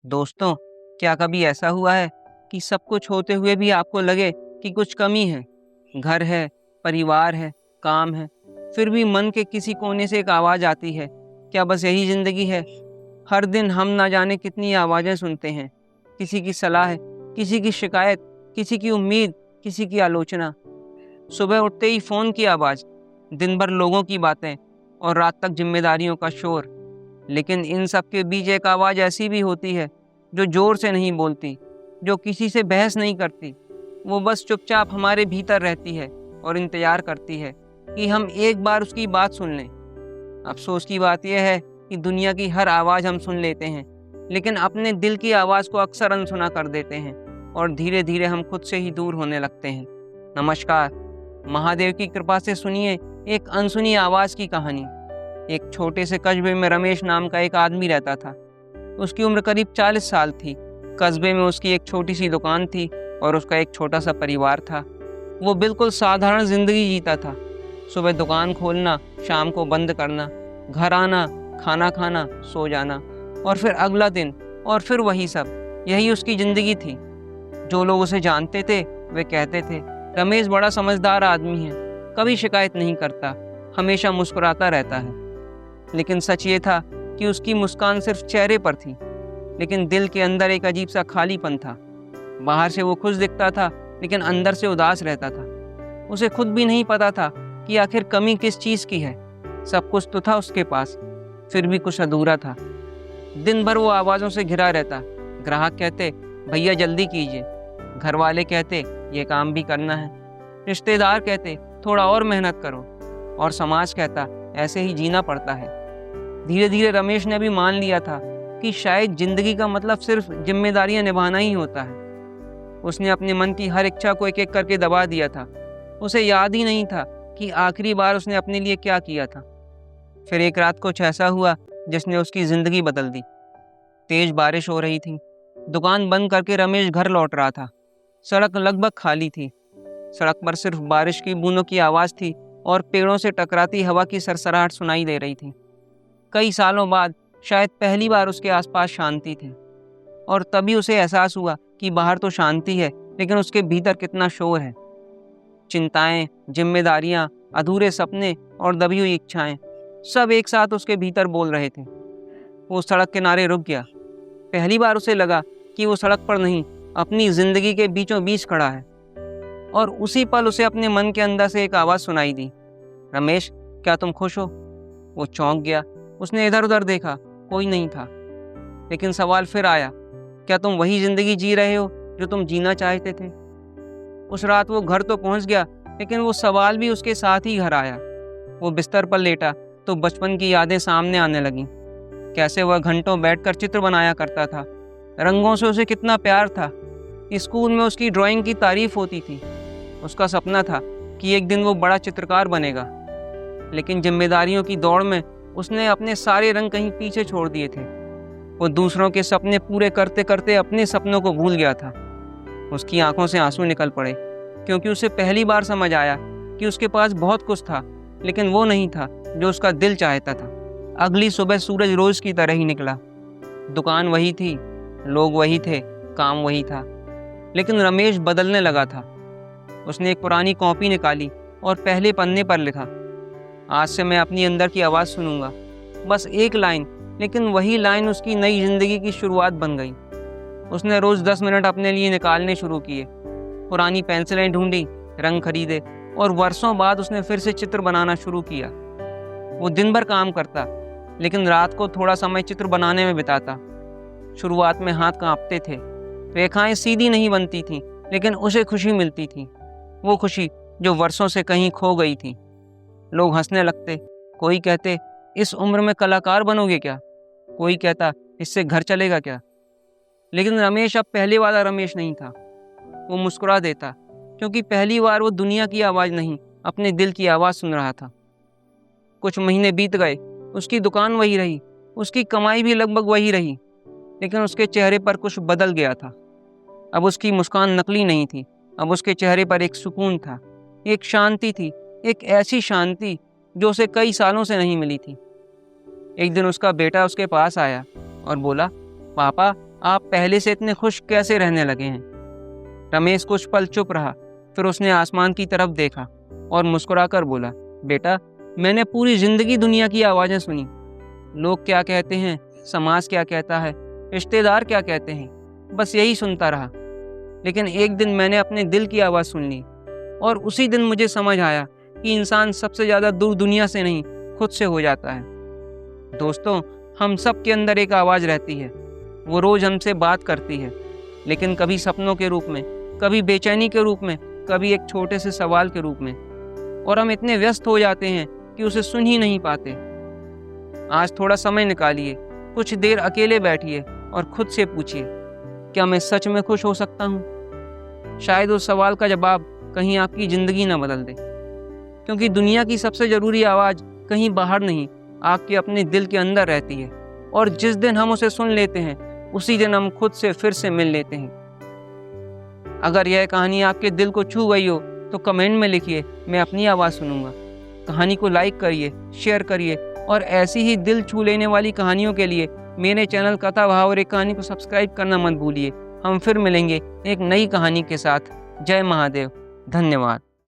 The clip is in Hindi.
दोस्तों, क्या कभी ऐसा हुआ है कि सब कुछ होते हुए भी आपको लगे कि कुछ कमी है? घर है, परिवार है, काम है, फिर भी मन के किसी कोने से एक आवाज़ आती है, क्या बस यही ज़िंदगी है? हर दिन हम ना जाने कितनी आवाज़ें सुनते हैं, किसी की सलाह, किसी की शिकायत, किसी की उम्मीद, किसी की आलोचना। सुबह उठते ही फ़ोन की आवाज़, दिन भर लोगों की बातें और रात तक जिम्मेदारियों का शोर। लेकिन इन सब के बीच एक आवाज़ ऐसी भी होती है जो ज़ोर से नहीं बोलती, जो किसी से बहस नहीं करती। वो बस चुपचाप हमारे भीतर रहती है और इंतज़ार करती है कि हम एक बार उसकी बात सुन लें। अफ़सोस की बात यह है कि दुनिया की हर आवाज़ हम सुन लेते हैं, लेकिन अपने दिल की आवाज़ को अक्सर अनसुना कर देते हैं और धीरे धीरे हम खुद से ही दूर होने लगते हैं। नमस्कार, महादेव की कृपा से सुनिए एक अनसुनी आवाज़ की कहानी। एक छोटे से कस्बे में रमेश नाम का एक आदमी रहता था। उसकी उम्र करीब 40 साल थी। कस्बे में उसकी एक छोटी सी दुकान थी और उसका एक छोटा सा परिवार था। वो बिल्कुल साधारण जिंदगी जीता था। सुबह दुकान खोलना, शाम को बंद करना, घर आना, खाना खाना, सो जाना और फिर अगला दिन और फिर वही सब। यही उसकी ज़िंदगी थी। जो लोग उसे जानते थे वे कहते थे, रमेश बड़ा समझदार आदमी है, कभी शिकायत नहीं करता, हमेशा मुस्कुराता रहता है। लेकिन सच ये था कि उसकी मुस्कान सिर्फ चेहरे पर थी, लेकिन दिल के अंदर एक अजीब सा खालीपन था। बाहर से वो खुश दिखता था, लेकिन अंदर से उदास रहता था। उसे खुद भी नहीं पता था कि आखिर कमी किस चीज़ की है। सब कुछ तो था उसके पास, फिर भी कुछ अधूरा था। दिन भर वो आवाज़ों से घिरा रहता। ग्राहक कहते, भैया जल्दी कीजिए। घर वाले कहते, ये काम भी करना है। रिश्तेदार कहते, थोड़ा और मेहनत करो। और समाज कहता, ऐसे ही जीना पड़ता है। धीरे धीरे रमेश ने भी मान लिया था कि शायद जिंदगी का मतलब सिर्फ जिम्मेदारियां निभाना ही होता है। उसने अपने मन की हर इच्छा को एक एक करके दबा दिया था। उसे याद ही नहीं था कि आखिरी बार उसने अपने लिए क्या किया था। फिर एक रात कुछ ऐसा हुआ जिसने उसकी जिंदगी बदल दी। तेज बारिश हो रही थी। दुकान बंद करके रमेश घर लौट रहा था। सड़क लगभग खाली थी। सड़क पर सिर्फ बारिश की बूंदों की आवाज़ थी और पेड़ों से टकराती हवा की सरसराहट सुनाई दे रही थी। कई सालों बाद शायद पहली बार उसके आसपास शांति थी और तभी उसे एहसास हुआ कि बाहर तो शांति है, लेकिन उसके भीतर कितना शोर है। चिंताएं, जिम्मेदारियां, अधूरे सपने और दबी हुई इच्छाएं सब एक साथ उसके भीतर बोल रहे थे। वो सड़क किनारे रुक गया। पहली बार उसे लगा कि वो सड़क पर नहीं, अपनी जिंदगी के बीचों बीच खड़ा है। और उसी पल उसे अपने मन के अंदर से एक आवाज़ सुनाई दी, रमेश, क्या तुम खुश हो? वो चौंक गया। उसने इधर उधर देखा, कोई नहीं था। लेकिन सवाल फिर आया, क्या तुम वही जिंदगी जी रहे हो जो तुम जीना चाहते थे? उस रात वो घर तो पहुंच गया, लेकिन वो सवाल भी उसके साथ ही घर आया। वो बिस्तर पर लेटा तो बचपन की यादें सामने आने लगीं। कैसे वह घंटों बैठकर चित्र बनाया करता था। रंगों से उसे कितना प्यार था। स्कूल में उसकी ड्राइंग की तारीफ होती थी। उसका सपना था कि एक दिन वो बड़ा चित्रकार बनेगा। लेकिन जिम्मेदारियों की दौड़ में उसने अपने सारे रंग कहीं पीछे छोड़ दिए थे। वो दूसरों के सपने पूरे करते करते अपने सपनों को भूल गया था। उसकी आंखों से आंसू निकल पड़े, क्योंकि उसे पहली बार समझ आया कि उसके पास बहुत कुछ था, लेकिन वो नहीं था जो उसका दिल चाहता था। अगली सुबह सूरज रोज की तरह ही निकला। दुकान वही थी, लोग वही थे, काम वही था, लेकिन रमेश बदलने लगा था। उसने एक पुरानी कॉपी निकाली और पहले पन्ने पर लिखा, आज से मैं अपनी अंदर की आवाज़ सुनूंगा। बस एक लाइन, लेकिन वही लाइन उसकी नई जिंदगी की शुरुआत बन गई। उसने रोज़ 10 मिनट अपने लिए निकालने शुरू किए। पुरानी पेंसिलें ढूंढी, रंग खरीदे और वर्षों बाद उसने फिर से चित्र बनाना शुरू किया। वो दिन भर काम करता, लेकिन रात को थोड़ा समय चित्र बनाने में बिताता। शुरुआत में हाथ कांपते थे, रेखाएं सीधी नहीं बनती थीं, लेकिन उसे खुशी मिलती थी। वो खुशी जो वर्षों से कहीं खो गई थी। लोग हंसने लगते। कोई कहते, इस उम्र में कलाकार बनोगे क्या? कोई कहता, इससे घर चलेगा क्या? लेकिन रमेश अब पहले वाला रमेश नहीं था। वो मुस्कुरा देता, क्योंकि पहली बार वो दुनिया की आवाज़ नहीं, अपने दिल की आवाज़ सुन रहा था। कुछ महीने बीत गए। उसकी दुकान वही रही, उसकी कमाई भी लगभग वही रही, लेकिन उसके चेहरे पर कुछ बदल गया था। अब उसकी मुस्कान नकली नहीं थी। अब उसके चेहरे पर एक सुकून था, एक शांति थी, एक ऐसी शांति जो उसे कई सालों से नहीं मिली थी। एक दिन उसका बेटा उसके पास आया और बोला, पापा, आप पहले से इतने खुश कैसे रहने लगे हैं? रमेश कुछ पल चुप रहा, फिर उसने आसमान की तरफ देखा और मुस्कुराकर बोला, बेटा, मैंने पूरी जिंदगी दुनिया की आवाज़ें सुनी। लोग क्या कहते हैं, समाज क्या कहता है, रिश्तेदार क्या कहते हैं, बस यही सुनता रहा। लेकिन एक दिन मैंने अपने दिल की आवाज़ सुन ली और उसी दिन मुझे समझ आया कि इंसान सबसे ज़्यादा दूर दुनिया से नहीं, खुद से हो जाता है। दोस्तों, हम सब के अंदर एक आवाज़ रहती है। वो रोज़ हमसे बात करती है, लेकिन कभी सपनों के रूप में, कभी बेचैनी के रूप में, कभी एक छोटे से सवाल के रूप में। और हम इतने व्यस्त हो जाते हैं कि उसे सुन ही नहीं पाते। आज थोड़ा समय निकालिए, कुछ देर अकेले बैठिए और खुद से पूछिए, क्या मैं सच में खुश हो सकता हूँ? शायद उस सवाल का जवाब कहीं आपकी ज़िंदगी ना बदल दे। क्योंकि दुनिया की सबसे ज़रूरी आवाज़ कहीं बाहर नहीं, आपके अपने दिल के अंदर रहती है। और जिस दिन हम उसे सुन लेते हैं, उसी दिन हम खुद से फिर से मिल लेते हैं। अगर यह कहानी आपके दिल को छू गई हो तो कमेंट में लिखिए, मैं अपनी आवाज़ सुनूंगा। कहानी को लाइक करिए, शेयर करिए और ऐसी ही दिल छू लेने वाली कहानियों के लिए मेरे चैनल कथा भाव और एक कहानी को सब्सक्राइब करना मत भूलिए। हम फिर मिलेंगे एक नई कहानी के साथ। जय महादेव। धन्यवाद।